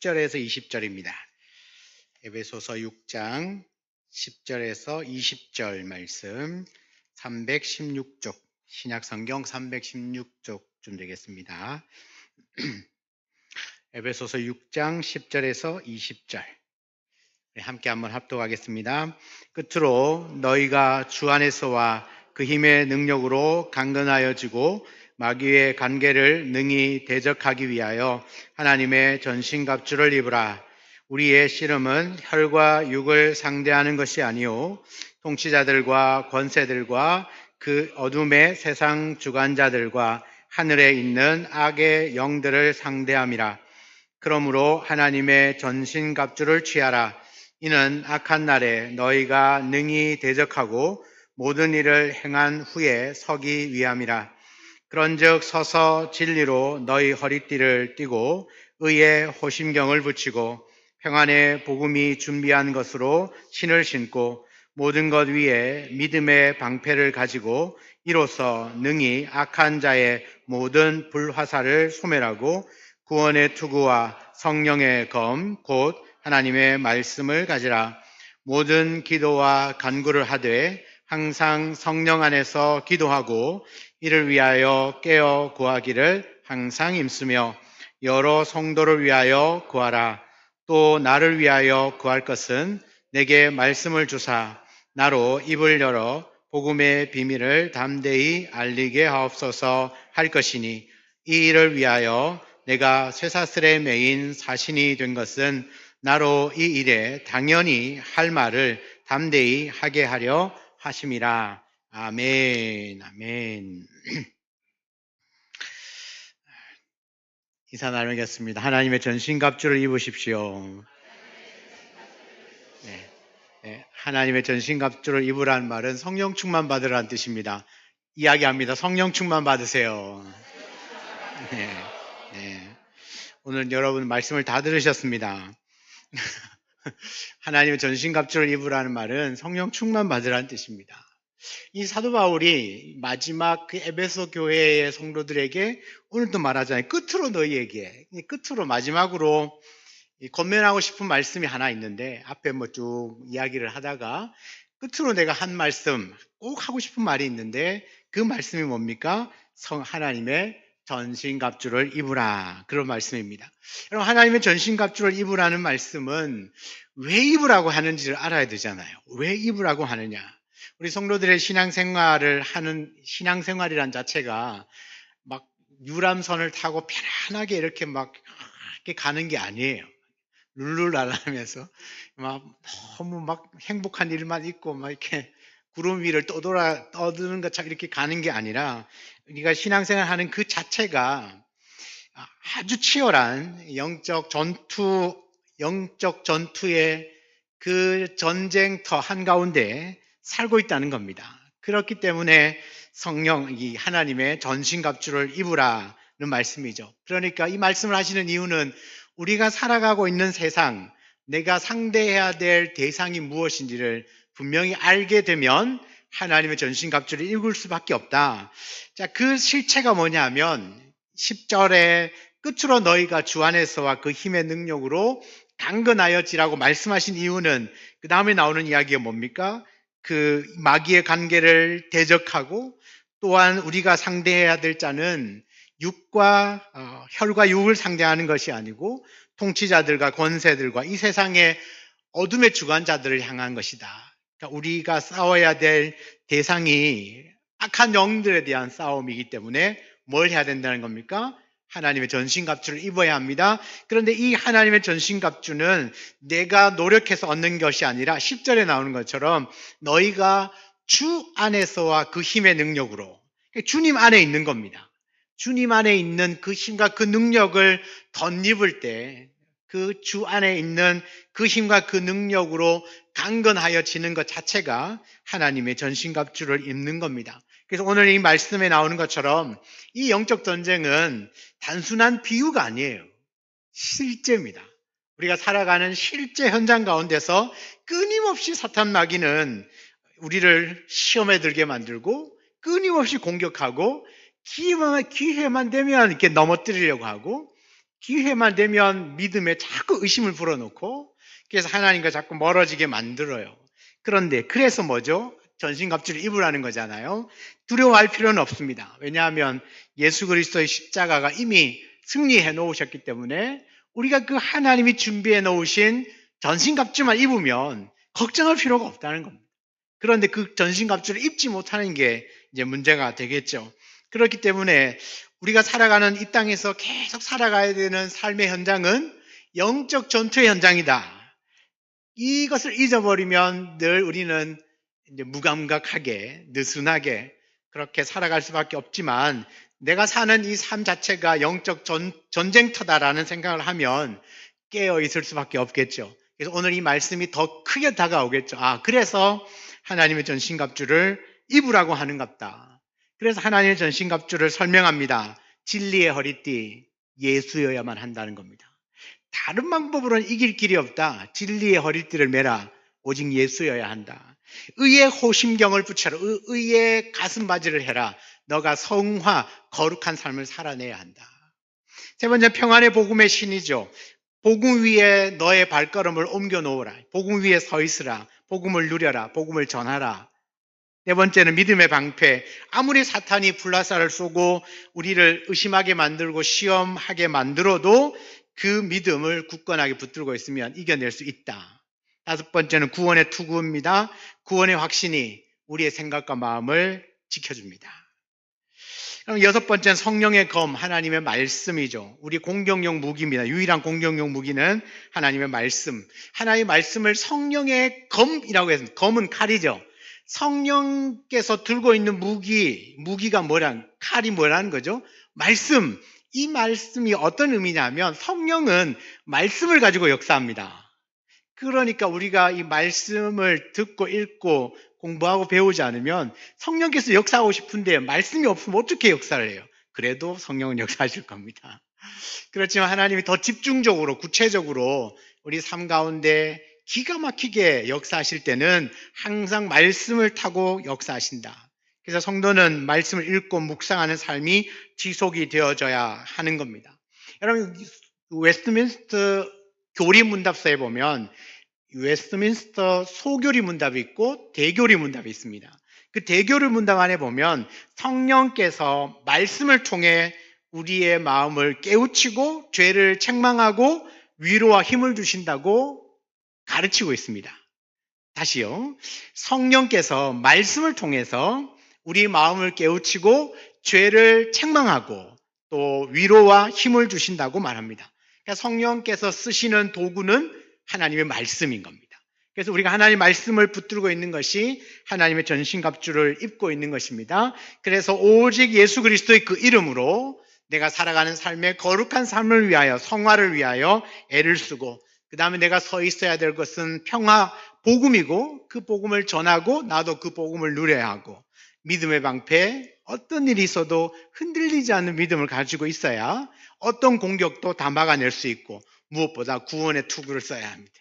10절에서 20절입니다. 에베소서 6장 10절에서 20절 말씀 316쪽, 신약성경 316쪽쯤 되겠습니다. 에베소서 6장 10절에서 20절 함께 한번 합독하겠습니다. 끝으로 너희가 주 안에서와 그 힘의 능력으로 강건하여지고 마귀의 관계를 능히 대적하기 위하여 하나님의 전신갑주를 입으라. 우리의 씨름은 혈과 육을 상대하는 것이 아니요 통치자들과 권세들과 그 어둠의 세상 주관자들과 하늘에 있는 악의 영들을 상대함이라. 그러므로 하나님의 전신갑주를 취하라. 이는 악한 날에 너희가 능히 대적하고 모든 일을 행한 후에 서기 위함이라. 그런즉 서서 진리로 너희 허리띠를 띠고 의의 호심경을 붙이고 평안의 복음이 준비한 것으로 신을 신고 모든 것 위에 믿음의 방패를 가지고 이로써 능히 악한 자의 모든 불화살을 소멸하고 구원의 투구와 성령의 검 곧 하나님의 말씀을 가지라. 모든 기도와 간구를 하되 항상 성령 안에서 기도하고 이를 위하여 깨어 구하기를 항상 힘쓰며 여러 성도를 위하여 구하라. 또 나를 위하여 구할 것은 내게 말씀을 주사 나로 입을 열어 복음의 비밀을 담대히 알리게 하옵소서 할 것이니 이 일을 위하여 내가 쇠사슬에 매인 사신이 된 것은 나로 이 일에 당연히 할 말을 담대히 하게 하려 하심이라. 아멘. 아멘. 인사 나누겠습니다. 하나님의 전신갑주를 입으십시오. 네, 하나님의 전신갑주를 입으라는 말은 성령 충만 받으라는 뜻입니다. 이야기합니다. 성령 충만 받으세요. 네, 네. 오늘 여러분 말씀을 다 들으셨습니다. 하나님의 전신갑주를 입으라는 말은 성령 충만 받으라는 뜻입니다. 이 사도 바울이 마지막 그 에베소 교회의 성도들에게 오늘도 말하잖아요. 끝으로 너희에게, 끝으로 마지막으로 권면하고 싶은 말씀이 하나 있는데 앞에 뭐 쭉 이야기를 하다가 끝으로 내가 한 말씀, 꼭 하고 싶은 말이 있는데 그 말씀이 뭡니까? 하나님의 전신갑주를 입으라. 그런 말씀입니다. 여러분, 하나님의 전신갑주를 입으라는 말씀은 왜 입으라고 하는지를 알아야 되잖아요. 왜 입으라고 하느냐? 우리 성도들의 신앙생활을 하는 신앙생활이란 자체가 막 유람선을 타고 편안하게 이렇게 막 이렇게 가는 게 아니에요. 룰루랄라면서 막 너무 막 행복한 일만 있고 막 이렇게 구름 위를 떠드는 것처럼 이렇게 가는 게 아니라 우리가 신앙생활 하는 그 자체가 아주 치열한 영적 전투의 그 전쟁터 한가운데 살고 있다는 겁니다. 그렇기 때문에 성령, 이 하나님의 전신갑주를 입으라는 말씀이죠. 그러니까 이 말씀을 하시는 이유는 우리가 살아가고 있는 세상, 내가 상대해야 될 대상이 무엇인지를 분명히 알게 되면 하나님의 전신갑주를 입을 수밖에 없다. 자, 그 실체가 뭐냐면 10절에 끝으로 너희가 주 안에서와 그 힘의 능력으로 강건하여지라고 말씀하신 이유는 그 다음에 나오는 이야기가 뭡니까? 그 마귀의 관계를 대적하고 또한 우리가 상대해야 될 자는 혈과 육을 상대하는 것이 아니고 통치자들과 권세들과 이 세상의 어둠의 주관자들을 향한 것이다. 그러니까 우리가 싸워야 될 대상이 악한 영들에 대한 싸움이기 때문에 뭘 해야 된다는 겁니까? 하나님의 전신갑주를 입어야 합니다. 그런데 이 하나님의 전신갑주는 내가 노력해서 얻는 것이 아니라 10절에 나오는 것처럼 너희가 주 안에서와 그 힘의 능력으로, 주님 안에 있는 겁니다. 주님 안에 있는 그 힘과 그 능력을 덧입을 때 그 주 안에 있는 그 힘과 그 능력으로 강건하여 지는 것 자체가 하나님의 전신갑주를 입는 겁니다. 그래서 오늘 이 말씀에 나오는 것처럼 이 영적 전쟁은 단순한 비유가 아니에요. 실제입니다. 우리가 살아가는 실제 현장 가운데서 끊임없이 사탄 마귀는 우리를 시험에 들게 만들고 끊임없이 공격하고 기회만 되면 이렇게 넘어뜨리려고 하고 기회만 되면 믿음에 자꾸 의심을 불어넣고 그래서 하나님과 자꾸 멀어지게 만들어요. 그런데 그래서 뭐죠? 전신갑주를 입으라는 거잖아요. 두려워할 필요는 없습니다. 왜냐하면 예수 그리스도의 십자가가 이미 승리해 놓으셨기 때문에 우리가 그 하나님이 준비해 놓으신 전신갑주만 입으면 걱정할 필요가 없다는 겁니다. 그런데 그 전신갑주를 입지 못하는 게 이제 문제가 되겠죠. 그렇기 때문에 우리가 살아가는 이 땅에서 계속 살아가야 되는 삶의 현장은 영적 전투의 현장이다. 이것을 잊어버리면 늘 우리는 이제 무감각하게, 느슨하게 그렇게 살아갈 수밖에 없지만 내가 사는 이 삶 자체가 영적 전쟁터다라는 생각을 하면 깨어 있을 수밖에 없겠죠. 그래서 오늘 이 말씀이 더 크게 다가오겠죠. 그래서 하나님의 전신갑주를 입으라고 하는갑다. 그래서 하나님의 전신갑주를 설명합니다. 진리의 허리띠, 예수여야만 한다는 겁니다. 다른 방법으로는 이길 길이 없다. 진리의 허리띠를 매라. 오직 예수여야 한다. 의의 호심경을 붙여라. 의의 가슴바지를 해라. 너가 성화, 거룩한 삶을 살아내야 한다. 세 번째, 평안의 복음의 신이죠. 복음 위에 너의 발걸음을 옮겨 놓으라. 복음 위에 서 있으라. 복음을 누려라. 복음을 전하라. 네 번째는 믿음의 방패. 아무리 사탄이 불나사를 쏘고 우리를 의심하게 만들고 시험하게 만들어도 그 믿음을 굳건하게 붙들고 있으면 이겨낼 수 있다. 다섯 번째는 구원의 투구입니다. 구원의 확신이 우리의 생각과 마음을 지켜줍니다. 그럼 여섯 번째는 성령의 검, 하나님의 말씀이죠. 우리 공격용 무기입니다. 유일한 공격용 무기는 하나님의 말씀. 하나님의 말씀을 성령의 검이라고 했습니다. 검은 칼이죠. 성령께서 들고 있는 무기가 칼이 뭐라는 거죠? 말씀. 이 말씀이 어떤 의미냐면 성령은 말씀을 가지고 역사합니다. 그러니까 우리가 이 말씀을 듣고 읽고 공부하고 배우지 않으면 성령께서 역사하고 싶은데 말씀이 없으면 어떻게 역사를 해요? 그래도 성령은 역사하실 겁니다. 그렇지만 하나님이 더 집중적으로 구체적으로 우리 삶 가운데 기가 막히게 역사하실 때는 항상 말씀을 타고 역사하신다. 그래서 성도는 말씀을 읽고 묵상하는 삶이 지속이 되어져야 하는 겁니다. 여러분, 웨스트민스터 교리 문답서에 보면 웨스트민스터 소교리 문답이 있고 대교리 문답이 있습니다. 그 대교리 문답 안에 보면 성령께서 말씀을 통해 우리의 마음을 깨우치고 죄를 책망하고 위로와 힘을 주신다고 가르치고 있습니다. 다시요. 성령께서 말씀을 통해서 우리 마음을 깨우치고 죄를 책망하고 또 위로와 힘을 주신다고 말합니다. 그러니까 성령께서 쓰시는 도구는 하나님의 말씀인 겁니다. 그래서 우리가 하나님의 말씀을 붙들고 있는 것이 하나님의 전신갑주를 입고 있는 것입니다. 그래서 오직 예수 그리스도의 그 이름으로 내가 살아가는 삶의 거룩한 삶을 위하여 성화를 위하여 애를 쓰고 그 다음에 내가 서 있어야 될 것은 평화 복음이고 그 복음을 전하고 나도 그 복음을 누려야 하고 믿음의 방패 어떤 일이 있어도 흔들리지 않는 믿음을 가지고 있어야 어떤 공격도 다 막아낼 수 있고 무엇보다 구원의 투구를 써야 합니다.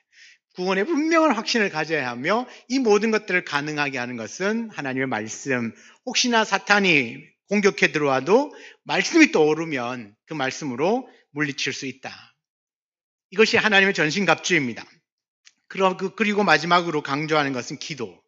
구원의 분명한 확신을 가져야 하며 이 모든 것들을 가능하게 하는 것은 하나님의 말씀. 혹시나 사탄이 공격해 들어와도 말씀이 떠오르면 그 말씀으로 물리칠 수 있다. 이것이 하나님의 전신갑주입니다. 그리고 마지막으로 강조하는 것은 기도.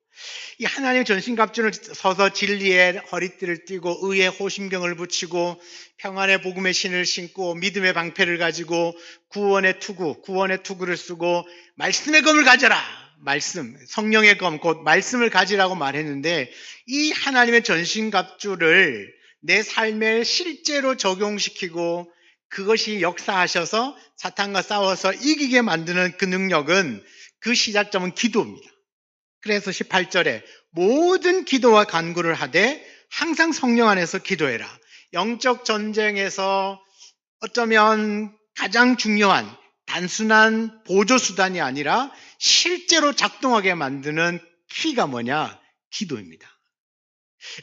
이 하나님의 전신갑주를 서서 진리의 허리띠를 띠고 의의 호심경을 붙이고 평안의 복음의 신을 신고 믿음의 방패를 가지고 구원의 투구를 쓰고 말씀의 검을 가져라. 말씀, 성령의 검, 곧 말씀을 가지라고 말했는데 이 하나님의 전신갑주를 내 삶에 실제로 적용시키고 그것이 역사하셔서 사탄과 싸워서 이기게 만드는 그 능력은 그 시작점은 기도입니다. 그래서 18절에 모든 기도와 간구를 하되 항상 성령 안에서 기도해라. 영적 전쟁에서 어쩌면 가장 중요한 단순한 보조수단이 아니라 실제로 작동하게 만드는 키가 뭐냐? 기도입니다.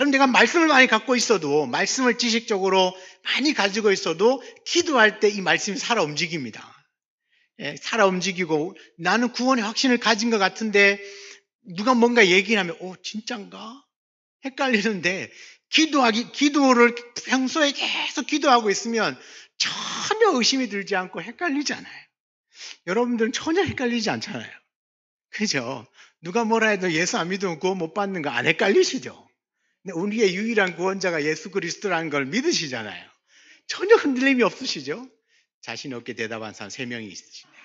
여러분, 내가 말씀을 많이 갖고 있어도 말씀을 지식적으로 많이 가지고 있어도 기도할 때 이 말씀이 살아 움직입니다. 살아 움직이고 나는 구원의 확신을 가진 것 같은데 누가 뭔가 얘기를 하면 진짠가? 헷갈리는데 기도를 평소에 계속 기도하고 있으면 전혀 의심이 들지 않고 헷갈리지 않아요. 여러분들은 전혀 헷갈리지 않잖아요. 그죠? 누가 뭐라 해도 예수 안 믿으면 구원 못 받는 거 안 헷갈리시죠? 근데 우리의 유일한 구원자가 예수 그리스도라는 걸 믿으시잖아요. 전혀 흔들림이 없으시죠? 자신 없게 대답한 사람 3명이 있으시네요.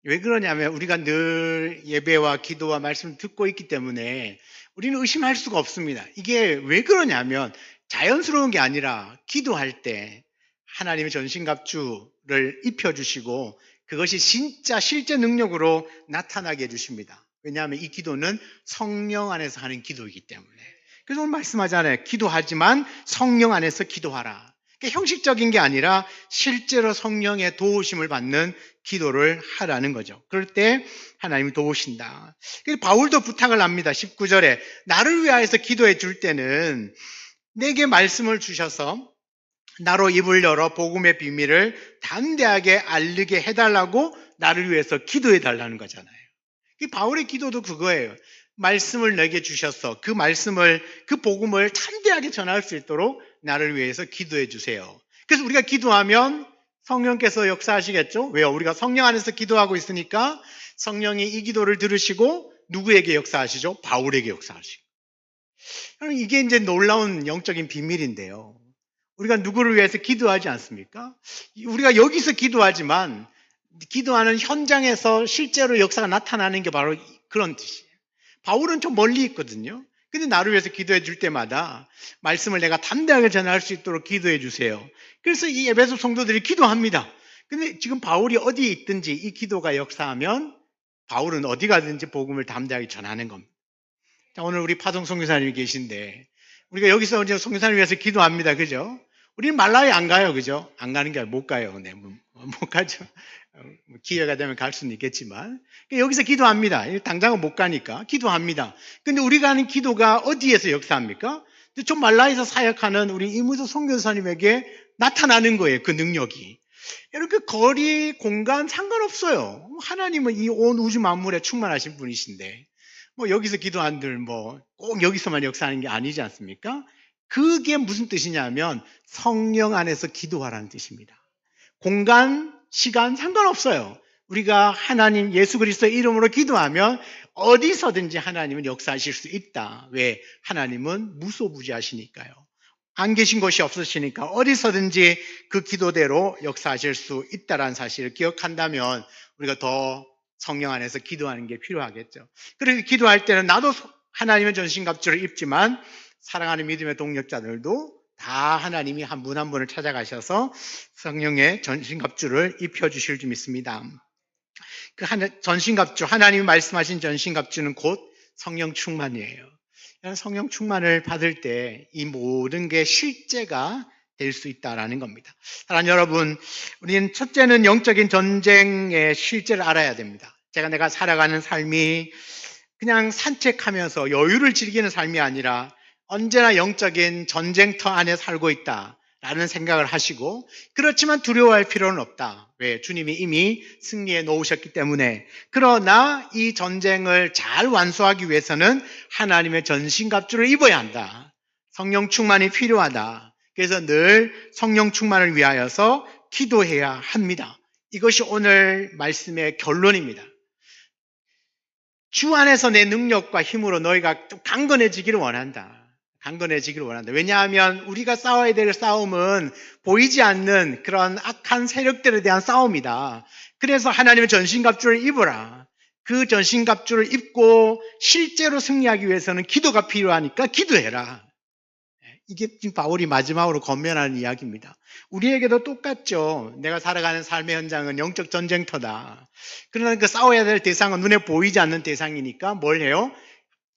왜 그러냐면 우리가 늘 예배와 기도와 말씀을 듣고 있기 때문에 우리는 의심할 수가 없습니다. 이게 왜 그러냐면 자연스러운 게 아니라 기도할 때 하나님의 전신갑주를 입혀주시고 그것이 진짜 실제 능력으로 나타나게 해주십니다. 왜냐하면 이 기도는 성령 안에서 하는 기도이기 때문에. 그래서 오늘 말씀하잖아요. 기도하지만 성령 안에서 기도하라. 그러니까 형식적인 게 아니라 실제로 성령의 도우심을 받는 기도를 하라는 거죠. 그럴 때 하나님이 도우신다. 그래서 바울도 부탁을 합니다. 19절에 나를 위하여서 기도해 줄 때는 내게 말씀을 주셔서 나로 입을 열어 복음의 비밀을 담대하게 알리게 해달라고 나를 위해서 기도해 달라는 거잖아요. 바울의 기도도 그거예요. 말씀을 내게 주셔서 그 말씀을, 그 복음을 담대하게 전할 수 있도록 나를 위해서 기도해 주세요. 그래서 우리가 기도하면 성령께서 역사하시겠죠? 왜요? 우리가 성령 안에서 기도하고 있으니까 성령이 이 기도를 들으시고 누구에게 역사하시죠? 바울에게 역사하시고. 이게 이제 놀라운 영적인 비밀인데요. 우리가 누구를 위해서 기도하지 않습니까? 우리가 여기서 기도하지만 기도하는 현장에서 실제로 역사가 나타나는 게 바로 그런 뜻이에요. 바울은 좀 멀리 있거든요. 근데 나를 위해서 기도해 줄 때마다 말씀을 내가 담대하게 전할 수 있도록 기도해 주세요. 그래서 이 에베소 성도들이 기도합니다. 근데 지금 바울이 어디에 있든지 이 기도가 역사하면 바울은 어디 가든지 복음을 담대하게 전하는 겁니다. 자, 오늘 우리 파동 선교사님이 계신데 우리가 여기서 이제 선교사를 위해서 기도합니다. 그죠? 우리는 말라위 안 가요. 그죠? 안 가는 게 아니라 못 가요. 네, 못 가죠. 기회가 되면 갈 수는 있겠지만 여기서 기도합니다. 당장은 못 가니까 기도합니다. 근데 우리가 하는 기도가 어디에서 역사합니까? 좀 말라에서 사역하는 우리 이무도 선교사님에게 나타나는 거예요. 그 능력이. 이렇게 거리, 공간 상관없어요. 하나님은 이 온 우주 만물에 충만하신 분이신데 뭐 여기서 기도한들 뭐 꼭 여기서만 역사하는 게 아니지 않습니까? 그게 무슨 뜻이냐면 성령 안에서 기도하라는 뜻입니다. 공간, 시간 상관없어요. 우리가 하나님 예수 그리스도의 이름으로 기도하면 어디서든지 하나님은 역사하실 수 있다. 왜? 하나님은 무소부지하시니까요. 안 계신 곳이 없으시니까 어디서든지 그 기도대로 역사하실 수 있다는 사실을 기억한다면 우리가 더 성령 안에서 기도하는 게 필요하겠죠. 그래서 기도할 때는 나도 하나님의 전신갑주를 입지만 사랑하는 믿음의 동력자들도 다 하나님이 한 분 한 분을 찾아가셔서 성령의 전신갑주를 입혀주실 줄 믿습니다. 그 전신갑주, 하나님이 말씀하신 전신갑주는 곧 성령 충만이에요. 성령 충만을 받을 때 이 모든 게 실제가 될 수 있다는 겁니다. 사랑하는 여러분, 우리는 첫째는 영적인 전쟁의 실제를 알아야 됩니다. 내가 살아가는 삶이 그냥 산책하면서 여유를 즐기는 삶이 아니라 언제나 영적인 전쟁터 안에 살고 있다라는 생각을 하시고 그렇지만 두려워할 필요는 없다. 왜? 주님이 이미 승리해 놓으셨기 때문에. 그러나 이 전쟁을 잘 완수하기 위해서는 하나님의 전신갑주를 입어야 한다. 성령 충만이 필요하다. 그래서 늘 성령 충만을 위하여서 기도해야 합니다. 이것이 오늘 말씀의 결론입니다. 주 안에서 내 능력과 힘으로 너희가 좀 강건해지기를 원한다. 강건해지기를 원한다. 왜냐하면 우리가 싸워야 될 싸움은 보이지 않는 그런 악한 세력들에 대한 싸움이다. 그래서 하나님의 전신갑주를 입어라. 그 전신갑주를 입고 실제로 승리하기 위해서는 기도가 필요하니까 기도해라. 이게 지금 바울이 마지막으로 권면하는 이야기입니다. 우리에게도 똑같죠. 내가 살아가는 삶의 현장은 영적 전쟁터다. 그러나 그 싸워야 될 대상은 눈에 보이지 않는 대상이니까 뭘 해요?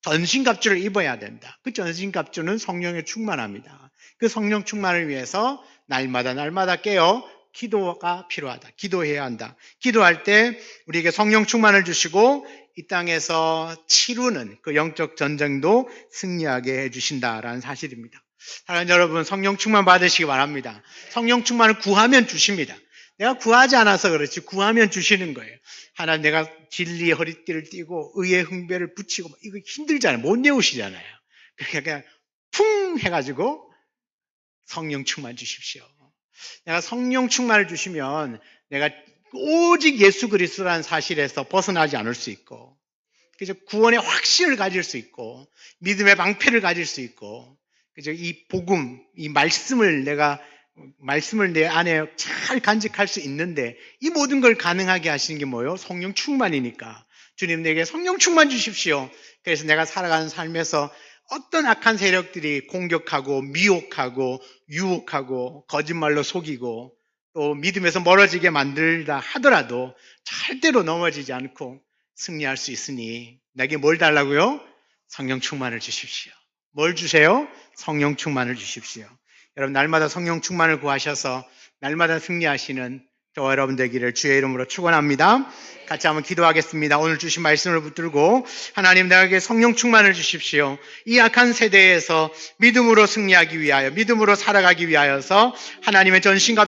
전신갑주를 입어야 된다. 그 전신갑주는 성령에 충만합니다. 그 성령 충만을 위해서 날마다 깨어 기도가 필요하다. 기도해야 한다. 기도할 때 우리에게 성령 충만을 주시고 이 땅에서 치루는 그 영적 전쟁도 승리하게 해주신다라는 사실입니다. 사랑하는 여러분, 성령 충만 받으시기 바랍니다. 성령 충만을 구하면 주십니다. 내가 구하지 않아서 그렇지 구하면 주시는 거예요. 하나님, 내가 진리의 허리띠를 띠고 의의 흥배를 붙이고 이거 힘들잖아요. 못 내우시잖아요. 그러니까 그냥 풍 해가지고 성령 충만 주십시오. 내가 성령 충만을 주시면 내가 오직 예수 그리스도라는 사실에서 벗어나지 않을 수 있고, 그죠? 구원의 확신을 가질 수 있고, 믿음의 방패를 가질 수 있고, 그죠? 이 복음, 이 말씀을 내 안에 잘 간직할 수 있는데, 이 모든 걸 가능하게 하시는 게 뭐예요? 성령 충만이니까. 주님 내게 성령 충만 주십시오. 그래서 내가 살아가는 삶에서 어떤 악한 세력들이 공격하고 미혹하고 유혹하고 거짓말로 속이고 또 믿음에서 멀어지게 만들다 하더라도 절대로 넘어지지 않고 승리할 수 있으니 내게 뭘 달라고요? 성령 충만을 주십시오. 뭘 주세요? 성령 충만을 주십시오. 여러분 날마다 성령 충만을 구하셔서 날마다 승리하시는 저와 여러분 되기를 주의 이름으로 축원합니다. 같이 한번 기도하겠습니다. 오늘 주신 말씀을 붙들고 하나님 나에게 성령 충만을 주십시오. 이 악한 세대에서 믿음으로 승리하기 위하여 믿음으로 살아가기 위하여서 하나님의 전신과